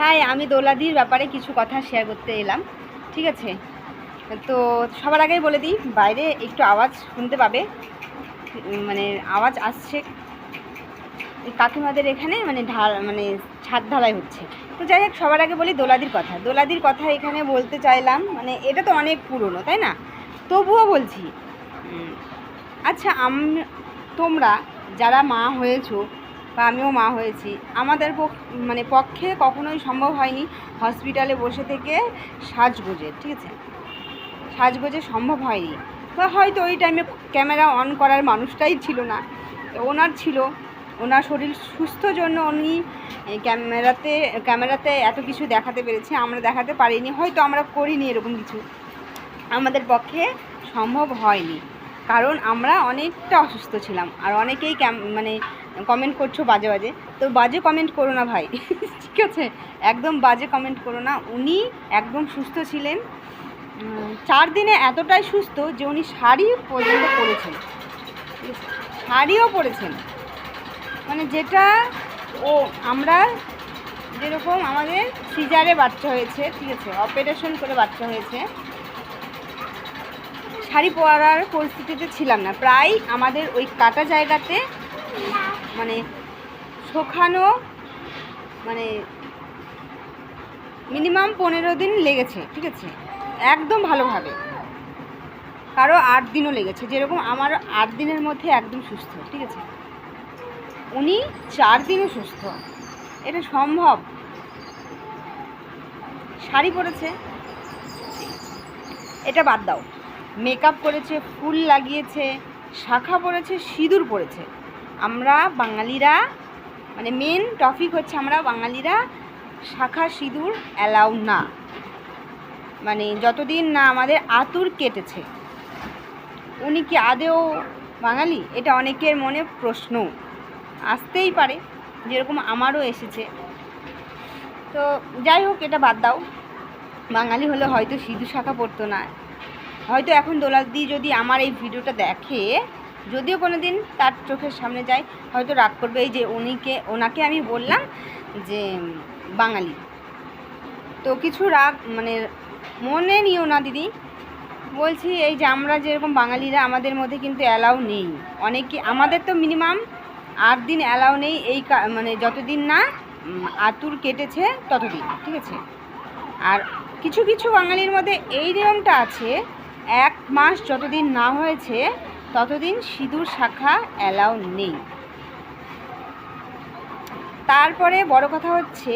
High, আমি দোলাদির ব্যাপারে কিছু কথা শেয়ার করতে এলাম। ঠিক আছে, তো সবার আগেই বলে দিই, বাইরে একটু আওয়াজ শুনতে পাবে, মানে আওয়াজ আসছে কাকিমাদের এখানে, মানে ছাদ ঢালাই হচ্ছে। তো যাই হোক, সবার আগে বলি দোলাদির কথা এখানে বলতে চাইলাম। মানে এটা তো অনেক পুরনো, তাই না? তবুও বলছি, আচ্ছা তোমরা যারা মা হয়েছো বা আমিও মা হয়েছি, আমাদের পক্ষে কখনোই সম্ভব হয়নি হসপিটালে বসে থেকে সাজগোজে, ঠিক আছে, সাজগোজে সম্ভব হয়নি। বা হয়তো ওই টাইমে ক্যামেরা অন করার মানুষটাই ছিল না, ওনার ছিল। ওনার শরীর সুস্থ জন্য উনি ক্যামেরাতে এত কিছু দেখাতে পেরেছে, আমরা দেখাতে পারিনি, হয়তো আমরা করিনি এরকম কিছু, আমাদের পক্ষে সম্ভব হয়নি, কারণ আমরা অনেকটা অসুস্থ ছিলাম। আর অনেকেই কমেন্ট করছো বাজে বাজে, তো বাজে কমেন্ট করো না ভাই ঠিক আছে, একদম বাজে কমেন্ট করো না। উনি একদম সুস্থ ছিলেন, 4 দিনে এতটাই সুস্থ যে উনি শাড়ি পর্যন্ত পরেছেন, শাড়িও পরেছেন। মানে যেটা আমরা যেরকম আমাদের সিজারে বাচ্চা হয়েছে, ঠিক আছে, অপারেশন করে বাচ্চা হয়েছে, শাড়ি পরার পরিস্থিতিতে ছিলাম না। প্রায় আমাদের ওই কাটা জায়গাতে শুকানো মিনিমাম 15 দিন লেগেছে, ঠিক আছে, একদম ভালোভাবে। কারো 8 দিনও লেগেছে, যেরকম আমার 8 দিনের মধ্যে একদম সুস্থ, ঠিক আছে, উনি 4 দিনে সুস্থ। এটা সম্ভব। শাড়ি পরেছে, এটা বাদ দাও, মেকআপ করেছে, ফুল লাগিয়েছে, শাখা পরেছে, সিঁদুর পরেছে। আমরা বাঙালিরা মেন টপিক হচ্ছে, আমরা বাঙালিরা শাখা সিঁদুর অ্যালাউ না, যতদিন না আমাদের আতুর কেটেছে। উনি কি আদেও বাঙালি? এটা অনেকের মনে প্রশ্ন আসতেই পারে, যেরকম আমারও এসেছে। তো যাই হোক, এটা বাদ দাও। বাঙালি হলে হয়তো সিঁদুর শাখা পরতো না, হয়তো এখন দোলাদি যদি আমার এই ভিডিওটা দেখে, যদিও কোনো দিন তার চোখের সামনে যায়, হয়তো রাগ করবে। এই যে ওনাকে আমি বললাম যে বাঙালি, তো কিছু রাগ মনে নিও না দিদি। বলছি এই যে আমরা যেরকম বাঙালিরা, আমাদের মধ্যে কিন্তু অ্যালাউ নেই। অনেকে আমাদের তো মিনিমাম 8 দিন অ্যালাউ নেই, এই যতদিন না আতুর কেটেছে ততদিন, ঠিক আছে। আর কিছু কিছু বাঙালির মধ্যে এই নিয়মটা আছে, 1 মাস যতদিন না হয়েছে ততদিন সিঁদুর শাখা অ্যালাউ নেই। তারপরে বড় কথা হচ্ছে,